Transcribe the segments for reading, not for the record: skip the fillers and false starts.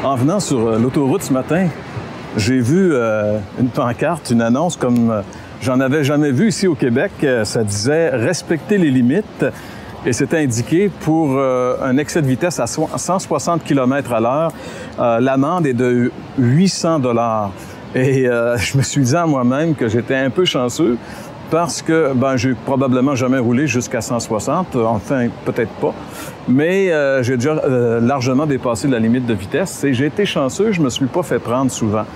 En venant sur l'autoroute ce matin, j'ai vu une pancarte, une annonce comme j'en avais jamais vu ici au Québec. Ça disait « Respecter les limites » et c'était indiqué pour un excès de vitesse à 160 km à l'heure. L'amende est de 800 $. Et je me suis dit à moi-même que j'étais un peu chanceux parce que j'ai probablement jamais roulé jusqu'à 160, enfin peut-être pas, mais j'ai déjà largement dépassé la limite de vitesse et j'ai été chanceux, je me suis pas fait prendre souvent.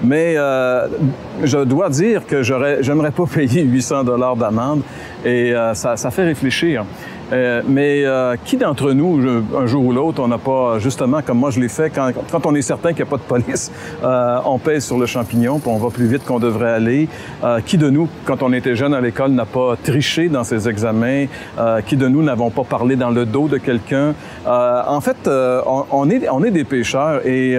Mais je dois dire que j'aimerais pas payer 800 $ d'amende et ça fait réfléchir. Mais qui d'entre nous, un jour ou l'autre, on n'a pas, justement, comme moi je l'ai fait, quand on est certain qu'il n'y a pas de police, on pèse sur le champignon, puis on va plus vite qu'on devrait aller. Qui de nous, quand on était jeune à l'école, n'a pas triché dans ses examens? Qui de nous n'avons pas parlé dans le dos de quelqu'un? En fait, on est des pécheurs et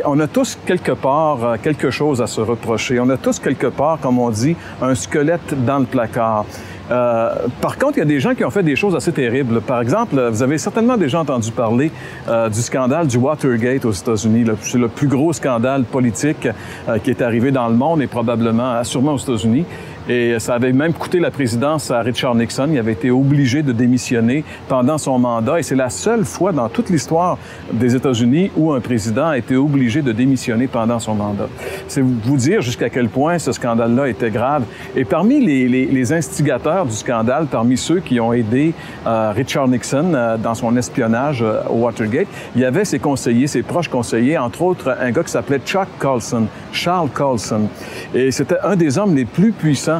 on a tous quelque part quelque chose à se reprocher. On a tous quelque part, comme on dit, un squelette dans le placard. Par contre, il y a des gens qui ont fait des choses assez terribles. Par exemple, vous avez certainement déjà entendu parler du scandale du Watergate aux États-Unis. C'est le plus gros scandale politique qui est arrivé dans le monde et probablement, sûrement aux États-Unis. Et ça avait même coûté la présidence à Richard Nixon. Il avait été obligé de démissionner pendant son mandat. Et c'est la seule fois dans toute l'histoire des États-Unis où un président a été obligé de démissionner pendant son mandat. C'est vous dire jusqu'à quel point ce scandale-là était grave. Et parmi les instigateurs du scandale, parmi ceux qui ont aidé Richard Nixon dans son espionnage au Watergate, il y avait ses conseillers, ses proches conseillers, entre autres un gars qui s'appelait Chuck Colson, Charles Colson. Et c'était un des hommes les plus puissants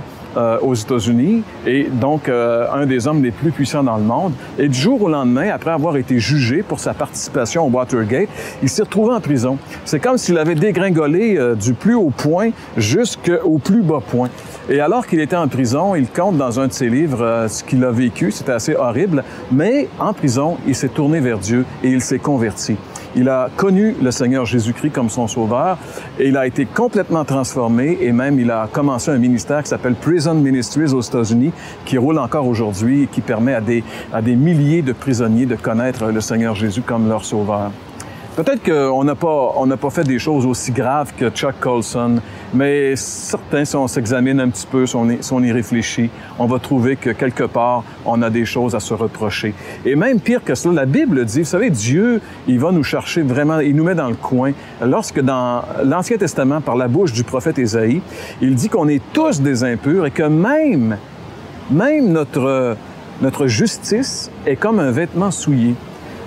aux États-Unis et donc un des hommes les plus puissants dans le monde. Et du jour au lendemain, après avoir été jugé pour sa participation au Watergate, il s'est retrouvé en prison. C'est comme s'il avait dégringolé du plus haut point jusqu'au plus bas point. Et alors qu'il était en prison, il compte dans un de ses livres ce qu'il a vécu. C'était assez horrible, mais en prison, il s'est tourné vers Dieu et il s'est converti. Il a connu le Seigneur Jésus-Christ comme son sauveur et il a été complètement transformé et même il a commencé un ministère qui s'appelle Prison Ministries aux États-Unis qui roule encore aujourd'hui et qui permet à des milliers de prisonniers de connaître le Seigneur Jésus comme leur sauveur. Peut-être qu'on n'a pas fait des choses aussi graves que Chuck Colson, mais certains, si on s'examine un petit peu, si on y réfléchit, on va trouver que quelque part, on a des choses à se reprocher. Et même pire que cela, la Bible dit, vous savez, Dieu, il va nous chercher vraiment, il nous met dans le coin. Lorsque dans l'Ancien Testament, par la bouche du prophète Ésaïe, il dit qu'on est tous des impurs et que même notre justice est comme un vêtement souillé.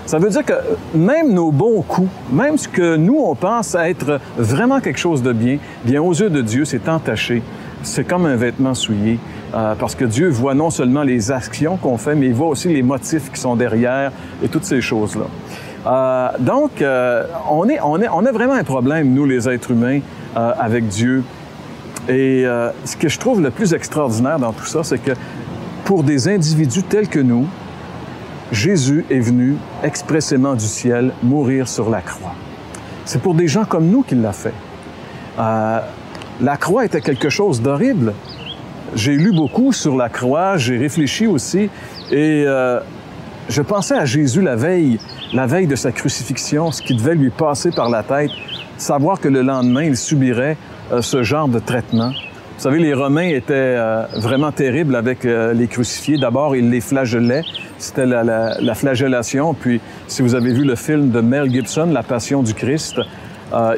Ça veut dire que même nos bons coups, même ce que nous, on pense être vraiment quelque chose de bien, bien aux yeux de Dieu, c'est entaché. C'est comme un vêtement souillé. Parce que Dieu voit non seulement les actions qu'on fait, mais il voit aussi les motifs qui sont derrière et toutes ces choses-là. Donc, on a vraiment un problème, nous, les êtres humains, avec Dieu. Et ce que je trouve le plus extraordinaire dans tout ça, c'est que pour des individus tels que nous, Jésus est venu expressément du ciel mourir sur la croix. C'est pour des gens comme nous qu'il l'a fait. La croix était quelque chose d'horrible. J'ai lu beaucoup sur la croix, j'ai réfléchi aussi et je pensais à Jésus la veille de sa crucifixion, ce qui devait lui passer par la tête, savoir que le lendemain, il subirait ce genre de traitement. Vous savez, les Romains étaient vraiment terribles avec les crucifiés. D'abord, ils les flagellaient. C'était la flagellation. Puis, si vous avez vu le film de Mel Gibson, La Passion du Christ,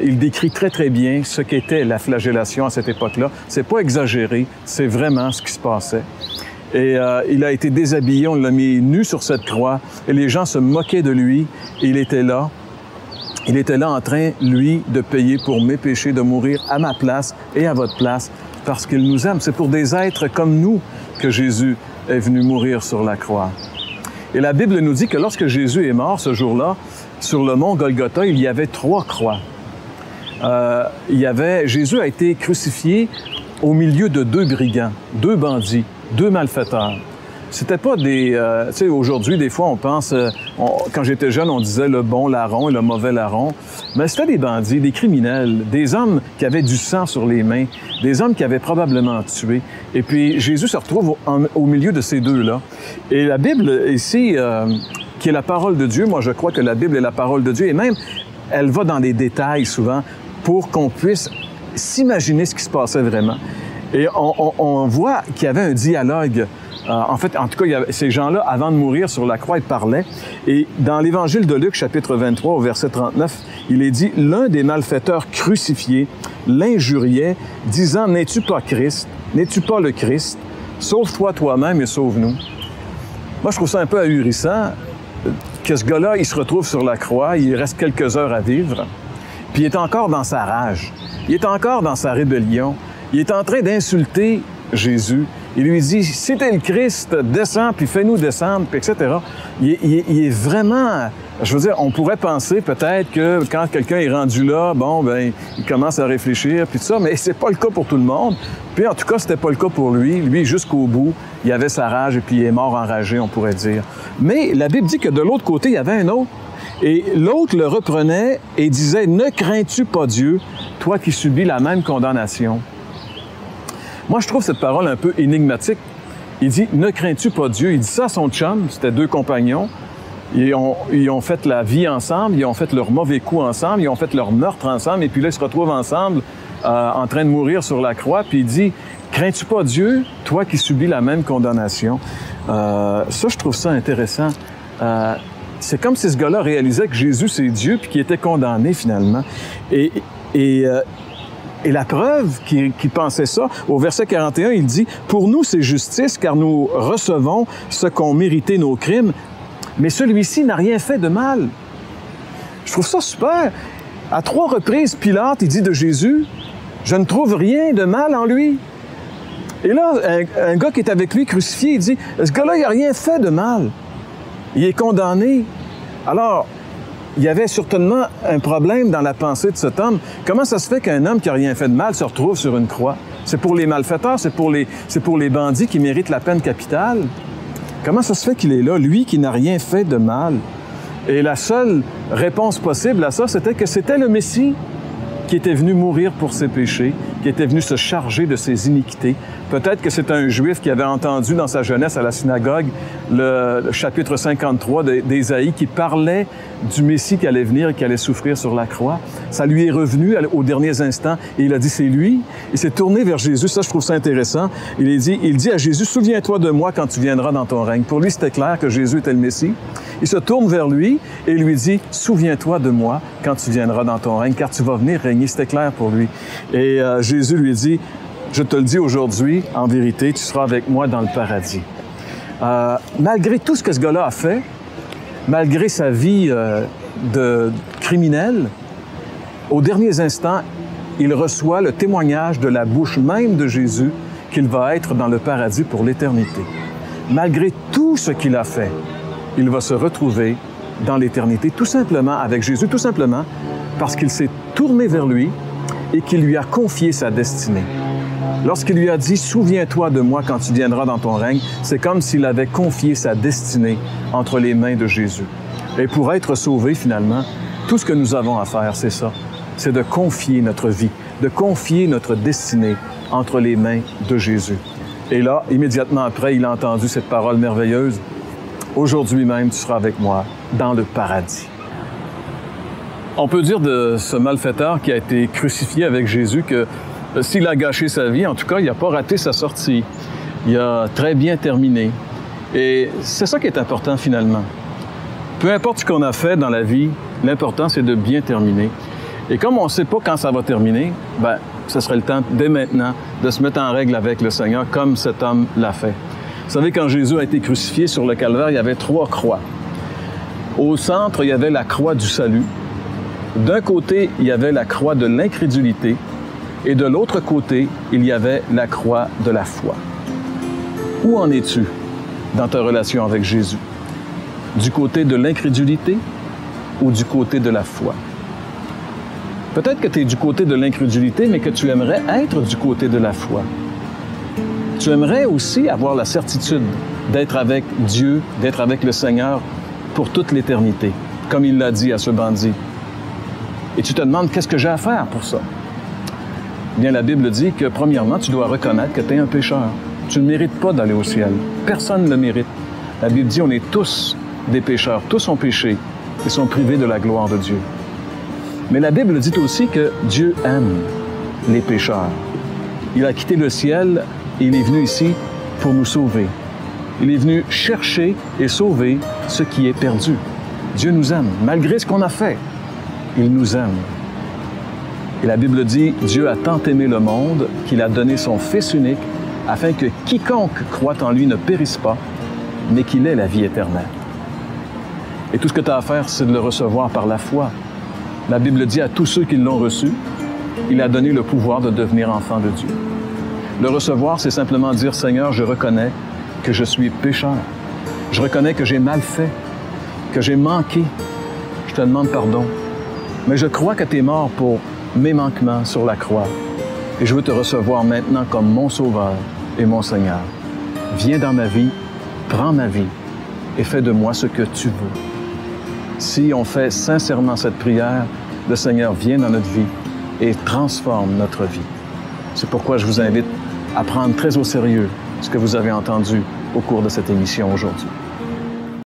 il décrit très, très bien ce qu'était la flagellation à cette époque-là. C'est pas exagéré, c'est vraiment ce qui se passait. Et il a été déshabillé, on l'a mis nu sur cette croix, et les gens se moquaient de lui. Et il était là en train, lui, de payer pour mes péchés, de mourir à ma place et à votre place, parce qu'il nous aime. C'est pour des êtres comme nous que Jésus est venu mourir sur la croix. Et la Bible nous dit que lorsque Jésus est mort ce jour-là, sur le mont Golgotha, il y avait 3 croix. Jésus a été crucifié au milieu de 2 brigands, 2 bandits, 2 malfaiteurs. C'était pas des... tu sais, aujourd'hui, des fois, on pense... quand j'étais jeune, on disait le bon larron et le mauvais larron. Mais c'était des bandits, des criminels, des hommes qui avaient du sang sur les mains, des hommes qui avaient probablement tué. Et puis, Jésus se retrouve au milieu de ces deux-là. Et la Bible, ici, qui est la parole de Dieu, moi, je crois que la Bible est la parole de Dieu. Et même, elle va dans les détails souvent pour qu'on puisse s'imaginer ce qui se passait vraiment. Et on voit qu'il y avait un dialogue. En tout cas, ces gens-là, avant de mourir sur la croix, ils parlaient. Et dans l'Évangile de Luc, chapitre 23, au verset 39, il est dit « L'un des malfaiteurs crucifiés l'injuriait, disant « N'es-tu pas Christ? N'es-tu pas le Christ? Sauve-toi toi-même et sauve-nous. » Moi, je trouve ça un peu ahurissant que ce gars-là, il se retrouve sur la croix, il reste quelques heures à vivre, puis il est encore dans sa rage, il est encore dans sa rébellion, il est en train d'insulter Jésus. Il lui dit, si t'es le Christ, descends, puis fais-nous descendre, puis etc. Il est vraiment... Je veux dire, on pourrait penser peut-être que quand quelqu'un est rendu là, bon, ben il commence à réfléchir, puis tout ça, mais c'est pas le cas pour tout le monde. Puis en tout cas, c'était pas le cas pour lui. Lui, jusqu'au bout, il avait sa rage, et puis il est mort enragé, on pourrait dire. Mais la Bible dit que de l'autre côté, il y avait un autre. Et l'autre le reprenait et disait, « Ne crains-tu pas Dieu, toi qui subis la même condamnation? » Moi, je trouve cette parole un peu énigmatique. Il dit « Ne crains-tu pas Dieu? » Il dit ça à son chum, c'était deux compagnons. Ils ont fait la vie ensemble, ils ont fait leur mauvais coup ensemble, ils ont fait leur meurtre ensemble, et puis là, ils se retrouvent ensemble en train de mourir sur la croix, puis il dit « Crains-tu pas Dieu, toi qui subis la même condamnation? » Ça, je trouve ça intéressant. C'est comme si ce gars-là réalisait que Jésus, c'est Dieu, puis qu'il était condamné finalement. Et la preuve qu'il pensait ça, au verset 41, il dit « Pour nous, c'est justice, car nous recevons ce qu'ont mérité nos crimes, mais celui-ci n'a rien fait de mal. » Je trouve ça super. À 3 reprises, Pilate, il dit de Jésus « Je ne trouve rien de mal en lui. » Et là, un gars qui est avec lui crucifié, il dit « Ce gars-là, il n'a rien fait de mal. Il est condamné. » Alors, il y avait certainement un problème dans la pensée de cet homme. Comment ça se fait qu'un homme qui n'a rien fait de mal se retrouve sur une croix? C'est pour les malfaiteurs, c'est pour les bandits qui méritent la peine capitale. Comment ça se fait qu'il est là, lui qui n'a rien fait de mal? Et la seule réponse possible à ça, c'était que c'était le Messie qui était venu mourir pour ses péchés, qui était venu se charger de ses iniquités. Peut-être que c'est un Juif qui avait entendu dans sa jeunesse à la synagogue le chapitre 53 d'Ésaïe qui parlait du Messie qui allait venir et qui allait souffrir sur la croix. Ça lui est revenu aux derniers instants et il a dit « c'est lui ». Il s'est tourné vers Jésus, ça je trouve ça intéressant. Il dit à Jésus « souviens-toi de moi quand tu viendras dans ton règne ». Pour lui, c'était clair que Jésus était le Messie. Il se tourne vers lui et lui dit « souviens-toi de moi quand tu viendras dans ton règne, car tu vas venir régner ». C'était clair pour lui. Et Jésus lui dit « je te le dis aujourd'hui, en vérité, tu seras avec moi dans le paradis ». Malgré tout ce que ce gars-là a fait, malgré sa vie de criminel, aux derniers instants, il reçoit le témoignage de la bouche même de Jésus qu'il va être dans le paradis pour l'éternité. Malgré tout ce qu'il a fait, il va se retrouver dans l'éternité, tout simplement avec Jésus, tout simplement parce qu'il s'est tourné vers lui et qu'il lui a confié sa destinée. Lorsqu'il lui a dit « Souviens-toi de moi quand tu viendras dans ton règne », c'est comme s'il avait confié sa destinée entre les mains de Jésus. Et pour être sauvé, finalement, tout ce que nous avons à faire, c'est ça. C'est de confier notre vie, de confier notre destinée entre les mains de Jésus. Et là, immédiatement après, il a entendu cette parole merveilleuse. « Aujourd'hui même, tu seras avec moi dans le paradis. » On peut dire de ce malfaiteur qui a été crucifié avec Jésus que s'il a gâché sa vie, en tout cas, il n'a pas raté sa sortie. Il a très bien terminé. Et c'est ça qui est important finalement. Peu importe ce qu'on a fait dans la vie, l'important c'est de bien terminer. Et comme on ne sait pas quand ça va terminer, ben, ce serait le temps dès maintenant de se mettre en règle avec le Seigneur comme cet homme l'a fait. Vous savez, quand Jésus a été crucifié sur le calvaire, il y avait 3 croix. Au centre, il y avait la croix du salut. D'un côté, il y avait la croix de l'incrédulité. Et de l'autre côté, il y avait la croix de la foi. Où en es-tu dans ta relation avec Jésus? Du côté de l'incrédulité ou du côté de la foi? Peut-être que tu es du côté de l'incrédulité, mais que tu aimerais être du côté de la foi. Tu aimerais aussi avoir la certitude d'être avec Dieu, d'être avec le Seigneur pour toute l'éternité, comme il l'a dit à ce bandit. Et tu te demandes, qu'est-ce que j'ai à faire pour ça? Bien, la Bible dit que, premièrement, tu dois reconnaître que tu es un pécheur. Tu ne mérites pas d'aller au ciel. Personne ne le mérite. La Bible dit, on est tous des pécheurs. Tous ont péché et sont privés de la gloire de Dieu. Mais la Bible dit aussi que Dieu aime les pécheurs. Il a quitté le ciel et il est venu ici pour nous sauver. Il est venu chercher et sauver ce qui est perdu. Dieu nous aime, malgré ce qu'on a fait. Il nous aime. Et la Bible dit, Dieu a tant aimé le monde qu'il a donné son Fils unique afin que quiconque croit en lui ne périsse pas, mais qu'il ait la vie éternelle. Et tout ce que tu as à faire, c'est de le recevoir par la foi. La Bible dit à tous ceux qui l'ont reçu, il a donné le pouvoir de devenir enfant de Dieu. Le recevoir, c'est simplement dire, Seigneur, je reconnais que je suis pécheur. Je reconnais que j'ai mal fait, que j'ai manqué. Je te demande pardon. Mais je crois que tu es mort pour mes manquements sur la croix. Et je veux te recevoir maintenant comme mon Sauveur et mon Seigneur. Viens dans ma vie, prends ma vie et fais de moi ce que tu veux. Si on fait sincèrement cette prière, le Seigneur vient dans notre vie et transforme notre vie. C'est pourquoi je vous invite à prendre très au sérieux ce que vous avez entendu au cours de cette émission aujourd'hui.